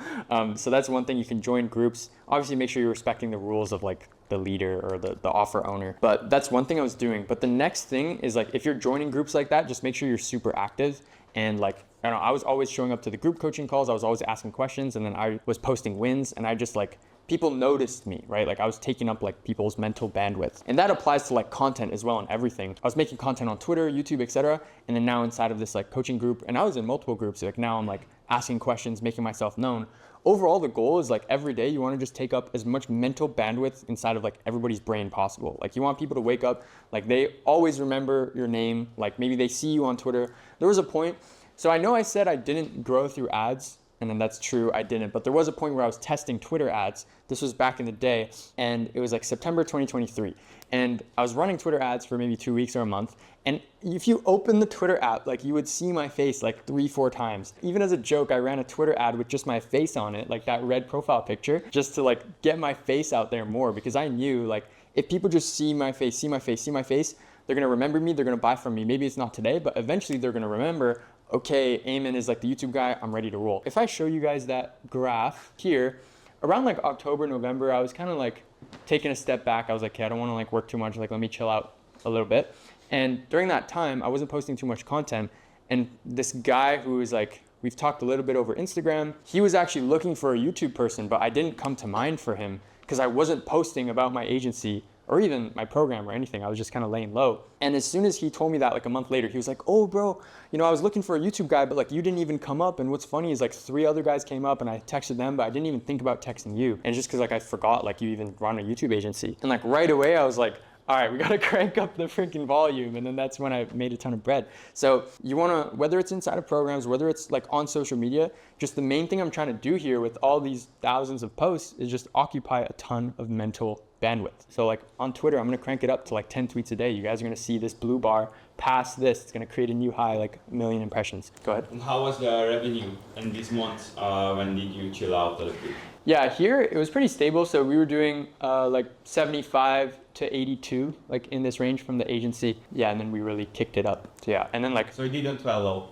A: So that's one thing. You can join groups. Obviously make sure you're respecting the rules of like the leader or the offer owner. But that's one thing I was doing. But the next thing is like, if you're joining groups like that, just make sure you're super active. And like, I don't know, I was always showing up to the group coaching calls. I was always asking questions, and then I was posting wins, and I just like people noticed me, right? Like I was taking up like people's mental bandwidth. And that applies to like content as well and everything. I was making content on Twitter, YouTube, etc. And then now inside of this like coaching group, and I was in multiple groups, like now I'm like asking questions, making myself known. Overall, the goal is like every day you want to just take up as much mental bandwidth inside of like everybody's brain possible. Like you want people to wake up, like they always remember your name, like maybe they see you on Twitter. There was a point, so I know I said I didn't grow through ads, and then that's true, I didn't. But there was a point where I was testing Twitter ads. This was back in the day, and it was like September 2023. And I was running Twitter ads for maybe 2 weeks or a month. And if you open the Twitter app, like you would see my face like 3-4 times. Even as a joke, I ran a Twitter ad with just my face on it, like that red profile picture, just to like get my face out there more, because I knew like if people just see my face, they're gonna remember me, they're gonna buy from me. Maybe it's not today, but eventually they're gonna remember, okay, Ayman is like the YouTube guy, I'm ready to roll. If I show you guys that graph here, around like October, November, I was kind of like taking a step back. I was like, okay, I don't want to like work too much, like let me chill out a little bit. And during that time, I wasn't posting too much content. And this guy who was like, we've talked a little bit over Instagram, he was actually looking for a YouTube person, but I didn't come to mind for him because I wasn't posting about my agency or even my program or anything. I was just kind of laying low. And as soon as he told me that like a month later, he was like, oh bro, you know, I was looking for a YouTube guy, but like you didn't even come up. And what's funny is like 3 other guys came up and I texted them, but I didn't even think about texting you. And it's just cause like I forgot like you even run a YouTube agency. And like right away I was like, all right, we gotta crank up the freaking volume. And then that's when I made a ton of bread. So you wanna, whether it's inside of programs, whether it's like on social media, just the main thing I'm trying to do here with all these thousands of posts is just occupy a ton of mental bandwidth. So like on Twitter, I'm gonna crank it up to like 10 tweets a day. You guys are gonna see this blue bar past this. It's gonna create a new high, like 1 million impressions. Go ahead.
C: And how was the revenue in this month? When did you chill out a little bit?
A: Yeah, here it was pretty stable. So we were doing like 75 to 82, like in this range from the agency. Yeah, and then we really kicked it up. So yeah, and then like
C: So it didn't follow.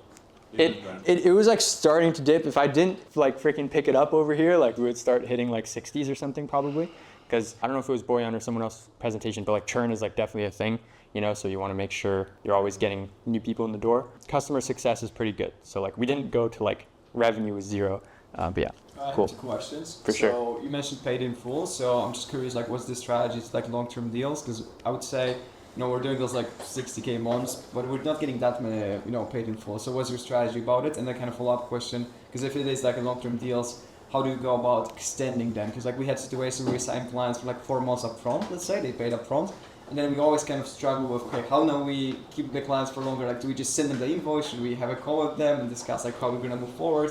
A: it was like starting to dip. If I didn't like freaking pick it up over here, like we would start hitting like 60s or something probably. Because I don't know if it was Boyan or someone else's presentation, but like churn is like definitely a thing, you know, so you want to make sure you're always getting new people in the door. Customer success is pretty good. So like we didn't go to like revenue was 0, but yeah, cool.
B: I have 2 questions.
A: For sure.
B: So you mentioned paid in full, so I'm just curious, like what's the strategy to like long-term deals? Because I would say, you know, we're doing those like 60K months, but we're not getting that many, you know, paid in full. So what's your strategy about it? And then kind of follow-up question, because if it is like a long-term deals, how do you go about extending them? Because like we had situations where we signed clients for like 4 months up front, let's say, they paid up front. And then we always kind of struggle with, okay, how now we keep the clients for longer? Like, do we just send them the invoice? Should we have a call with them and discuss like how we're gonna move forward?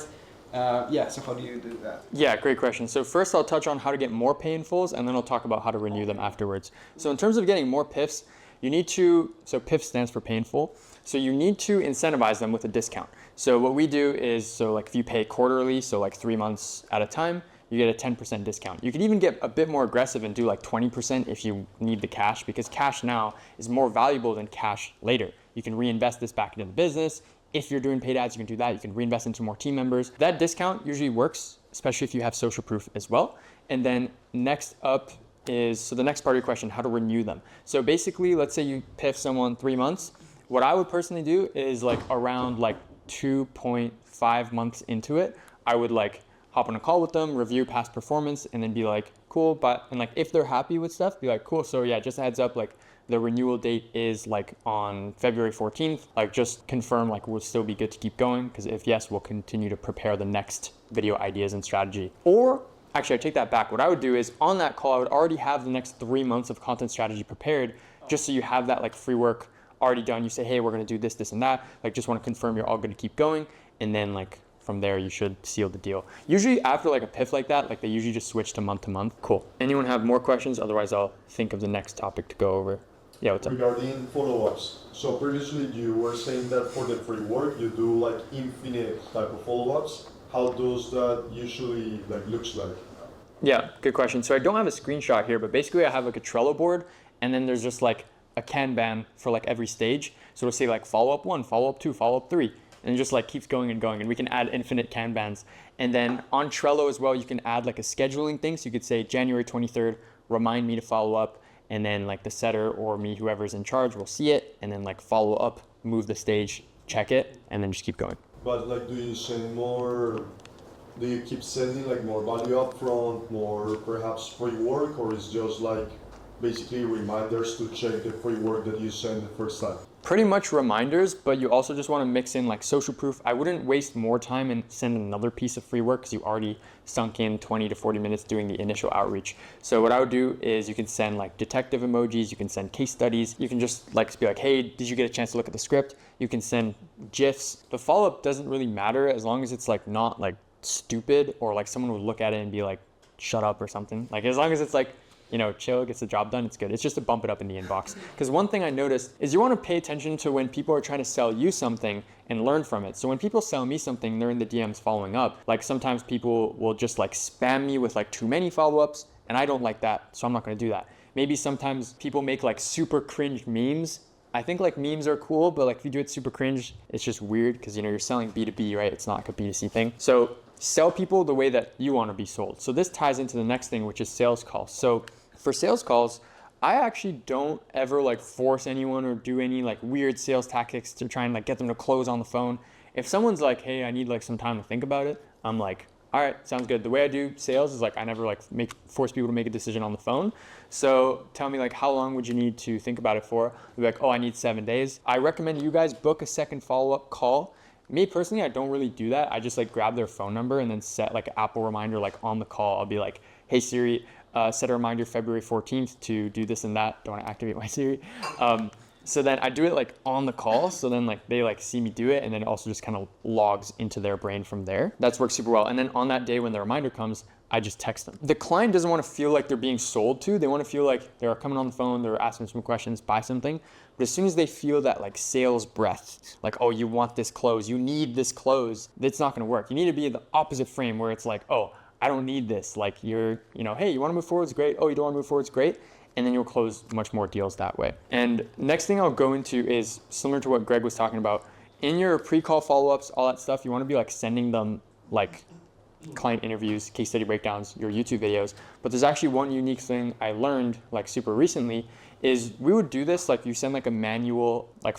B: Yeah, so how do you do that?
A: Yeah, great question. So first I'll touch on how to get more pay in fulls, and then I'll talk about how to renew them afterwards. So in terms of getting more PIFs, you need to, so PIF stands for pay in full. So you need to incentivize them with a discount. So what we do is, so like if you pay quarterly, so like 3 months at a time, you get a 10% discount. You could even get a bit more aggressive and do like 20% if you need the cash, because cash now is more valuable than cash later. You can reinvest this back into the business. If you're doing paid ads, you can do that. You can reinvest into more team members. That discount usually works, especially if you have social proof as well. And then next up is, so the next part of your question, how to renew them. So basically, let's say you PIF someone 3 months. What I would personally do is like around like 2.5 months into it, I would like hop on a call with them, review past performance, and then be like, cool, but, and like if they're happy with stuff, be like, cool, so yeah, just a heads up, like the renewal date is like on February 14th, like just confirm like we'll still be good to keep going, because if yes, we'll continue to prepare the next video ideas and strategy. Or actually I take that back, what I would do is on that call, I would already have the next 3 months of content strategy prepared, just so you have that like free work already done. You say, hey, we're gonna do this, this, and that, like just wanna confirm you're all gonna keep going, and then like from there you should seal the deal. Usually after like a PIF like that, like they usually just switch to month to month. Cool. Anyone have more questions? Otherwise I'll think of the next topic to go over. Yeah, what's up?
F: Regarding follow-ups, so previously you were saying that for the free work you do like infinite type of follow-ups. How does that usually like looks like?
A: Yeah, good question. So I don't have a screenshot here, but basically I have like a Trello board, and then there's just like a Kanban for like every stage. So it'll say like follow-up 1, follow-up 2, follow-up 3, and it just like keeps going and going, and we can add infinite Kanbans. And then on Trello as well, you can add like a scheduling thing. So you could say January 23rd, remind me to follow up, and then like the setter or me, whoever's in charge, will see it, and then like follow up, move the stage, check it, and then just keep going.
F: But like, do you send more do you keep sending like more value up front, more perhaps free work, or is just like basically reminders to check the free work that you sent the first time?
A: Pretty much reminders, but you also just want to mix in like social proof. I wouldn't waste more time and send another piece of free work because you already sunk in 20 to 40 minutes doing the initial outreach. So what I would do is you can send like detective emojis, you can send case studies, you can just like be like, hey, did you get a chance to look at the script? You can send GIFs. The follow-up doesn't really matter as long as it's like not like stupid or like someone would look at it and be like, shut up or something. Like as long as it's like, you know, chill, gets the job done, it's good. It's just to bump it up in the inbox. Because one thing I noticed is you want to pay attention to when people are trying to sell you something and learn from it. So when people sell me something, they're in the DMs following up. Like sometimes people will just like spam me with like too many follow-ups, and I don't like that, so I'm not going to do that. Maybe sometimes people make like super cringe memes. I think like memes are cool, but like if you do it super cringe, it's just weird because, you know, you're selling B2B, right? It's not like a B2C thing. So sell people the way that you want to be sold. So this ties into the next thing, which is sales calls. So for sales calls, I actually don't ever like force anyone or do any like weird sales tactics to try and like get them to close on the phone. If someone's like, hey, I need like some time to think about it, I'm like, all right, sounds good. The way I do sales is like I never like force people to make a decision on the phone. So tell me like how long would you need to think about it for? I'll be like, oh, I need 7 days. I recommend you guys book a second follow-up call. Me personally, I don't really do that. I just like grab their phone number and then set like an Apple reminder like on the call. I'll be like, hey Siri, set a reminder February 14th to do this and that. Don't want to activate my Siri. So then I do it like on the call. So then like they like see me do it and then it also just kind of logs into their brain from there. That's worked super well. And then on that day when the reminder comes, I just text them. The client doesn't want to feel like they're being sold to. They want to feel like they're coming on the phone, they're asking some questions, buy something. But as soon as they feel that like sales breath, like, oh, you want this close, you need this close, it's not going to work. You need to be in the opposite frame where it's like, oh, I don't need this. Like you're, you know, hey, you want to move forward? It's great. Oh, you don't want to move forward? It's great. And then you'll close much more deals that way. And next thing I'll go into is similar to what Greg was talking about. In your pre-call follow-ups, all that stuff, you want to be like sending them like client interviews, case study breakdowns, your YouTube videos. But there's actually one unique thing I learned like super recently is we would do this, like you send like a manual like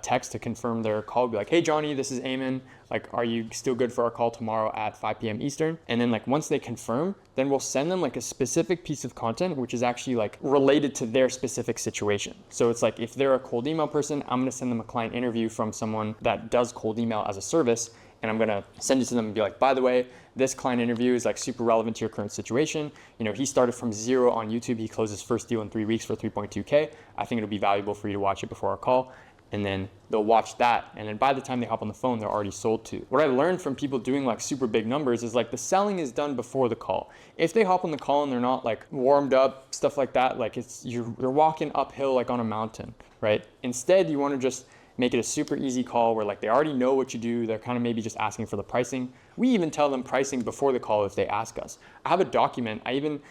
A: text to confirm their call, be like, hey Johnny, this is Ayman. Like, are you still good for our call tomorrow at 5 p.m. Eastern? And then like once they confirm, then we'll send them like a specific piece of content, which is actually like related to their specific situation. So it's like if they're a cold email person, I'm gonna send them a client interview from someone that does cold email as a service. And I'm gonna send it to them and be like, by the way, this client interview is like super relevant to your current situation. You know, he started from 0 on YouTube. He closed his first deal in 3 weeks for 3.2K. I think it'll be valuable for you to watch it before our call. And then they'll watch that. And then by the time they hop on the phone, they're already sold to. What I learned from people doing like super big numbers is like the selling is done before the call. If they hop on the call and they're not like warmed up, stuff like that, like you're walking uphill like on a mountain, right? Instead, you wanna just make it a super easy call where like they already know what you do. They're kind of maybe just asking for the pricing. We even tell them pricing before the call if they ask us. I have a document. You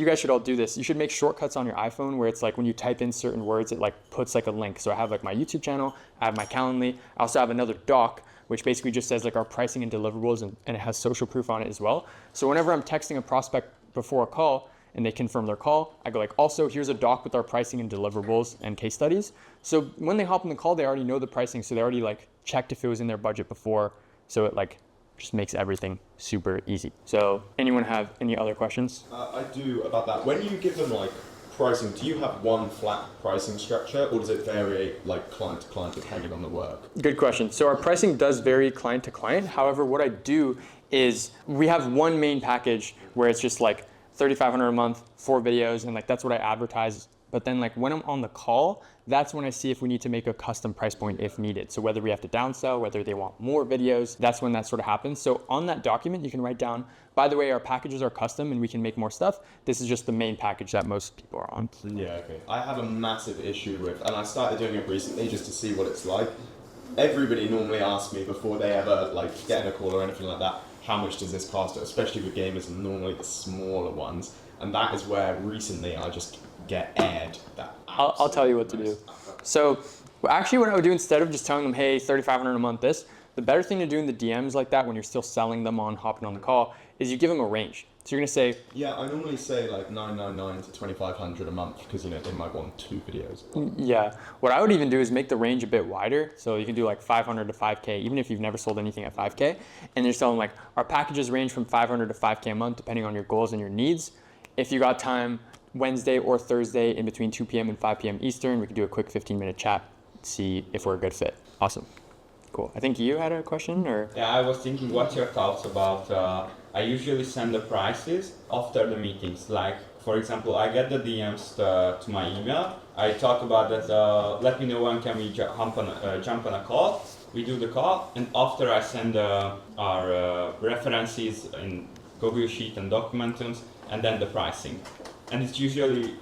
A: guys should all do this. You should make shortcuts on your iPhone where it's like when you type in certain words, it like puts like a link. So I have like my YouTube channel, I have my Calendly. I also have another doc, which basically just says like our pricing and deliverables and it has social proof on it as well. So whenever I'm texting a prospect before a call, and they confirm their call, I go like, also here's a doc with our pricing and deliverables and case studies. So when they hop on the call, they already know the pricing. So they already like checked if it was in their budget before. So it like just makes everything super easy. So anyone have any other questions?
D: I do about that. When you give them like pricing, do you have one flat pricing structure or does it vary like client to client depending on the work?
A: Good question. So our pricing does vary client to client. However, what I do is we have one main package where it's just like $3,500 a month, 4 videos, and like that's what I advertise. But then like when I'm on the call, that's when I see if we need to make a custom price point if needed. So whether we have to downsell, whether they want more videos, that's when that sort of happens. So on that document, you can write down, by the way, our packages are custom and we can make more stuff. This is just the main package that most people are on.
D: Yeah, okay. I have a massive issue with, and I started doing it recently just to see what it's like. Everybody normally asks me before they ever like get in a call or anything like that, how much does this cost, especially with gamers and normally the smaller ones. And that is where recently I just get aired that.
A: I'll tell you what to do. So actually what I would do instead of just telling them, hey, $3,500 a month this, the better thing to do in the DMs like that when you're still selling them on hopping on the call is you give them a range. So So you're gonna say,
D: Yeah, I normally say like 999 to 2500 a month because you know they might want 2 videos.
A: yeah. What I would even do is make the range a bit wider. So you can do like 500 to 5K, even if you've never sold anything at 5K. And you're selling like, our packages range from 500 to 5K a month, depending on your goals and your needs. If you got time Wednesday or Thursday in between 2 p.m. and 5 p.m. Eastern, we could do a quick 15-minute chat, see if we're a good fit. Awesome. Cool. I think you had a question, or?
C: Yeah, I was thinking, what's your thoughts about, I usually send the prices after the meetings. Like, for example, I get the DMs to my email. I talk about that, let me know when can we jump on a call. We do the call, and after I send our references in Google Sheet and documents, and then the pricing. And it usually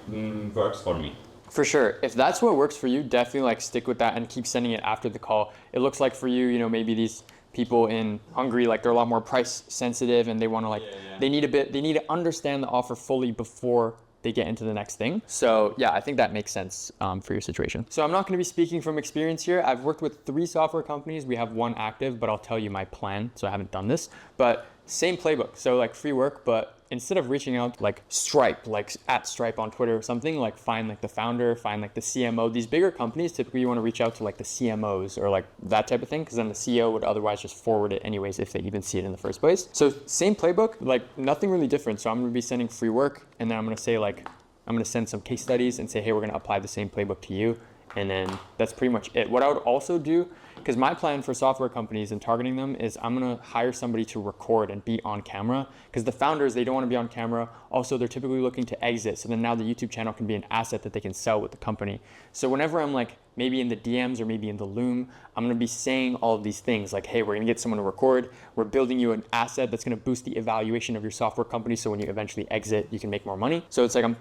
C: works for me.
A: For sure. If that's what works for you, definitely like stick with that and keep sending it after the call. It looks like for you, you know, maybe these people in Hungary, like they're a lot more price sensitive and they want to like, they need to understand the offer fully before they get into the next thing. So yeah, I think that makes sense for your situation. So I'm not going to be speaking from experience here. I've worked with 3 software companies. We have 1 active, but I'll tell you my plan. So I haven't done this, but same playbook. So like free work, but instead of reaching out like Stripe, like at Stripe on Twitter or something, like find like the founder, find like the CMO. These bigger companies, typically you want to reach out to like the CMOs or like that type of thing, because then the CEO would otherwise just forward it anyways if they even see it in the first place. So same playbook, like nothing really different. So I'm going to be sending free work, and then I'm going to say like, I'm going to send some case studies and say, hey, we're going to apply the same playbook to you. And then that's pretty much it. What I would also do, because my plan for software companies and targeting them is I'm going to hire somebody to record and be on camera, because the founders, they don't want to be on camera. Also, they're typically looking to exit. So then now the YouTube channel can be an asset that they can sell with the company. So whenever I'm like maybe in the DMs or maybe in the Loom, I'm going to be saying all of these things like, hey, we're going to get someone to record. We're building you an asset that's going to boost the evaluation of your software company. So when you eventually exit, you can make more money. So it's like I'm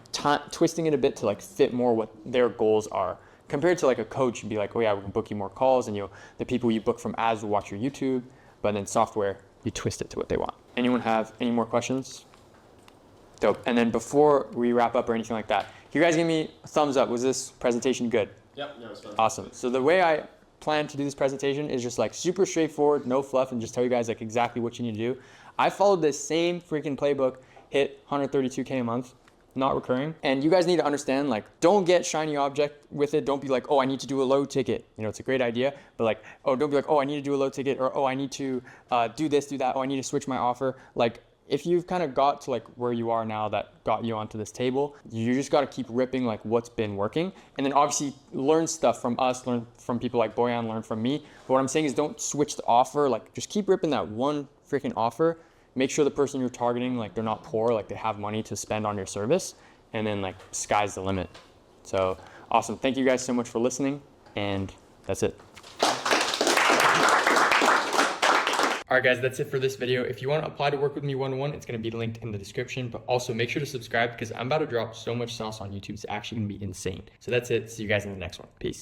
A: twisting it a bit to like fit more what their goals are. Compared to like a coach, you'd be like, oh yeah, we can book you more calls, and the people you book from ads will watch your YouTube. But then software, you twist it to what they want. Anyone have any more questions? Dope. And then before we wrap up or anything like that, you guys give me a thumbs up. Was this presentation good?
B: Yep, no, it's fun.
A: Awesome. So the way I plan to do this presentation is just like super straightforward, no fluff, and just tell you guys like exactly what you need to do. I followed this same freaking playbook, hit 132K a month. Not recurring. And you guys need to understand, like, don't get shiny object with it. Don't be like, oh, I need to do a low ticket. You know, it's a great idea, but like, oh, don't be like, oh, I need to do a low ticket, or oh, I need to do this, do that. Oh, I need to switch my offer. Like, if you've kind of got to like where you are now that got you onto this table, you just got to keep ripping like what's been working. And then obviously learn stuff from us, learn from people like Boyan, learn from me. But what I'm saying is don't switch the offer. Like, just keep ripping that one freaking offer. Make sure the person you're targeting, like they're not poor, like they have money to spend on your service, and then like sky's the limit. So awesome. Thank you guys so much for listening, and that's it. All right, guys, that's it for this video. If you want to apply to work with me one-on-one, it's going to be linked in the description, but also make sure to subscribe because I'm about to drop so much sauce on YouTube. It's actually going to be insane. So that's it. See you guys in the next one. Peace.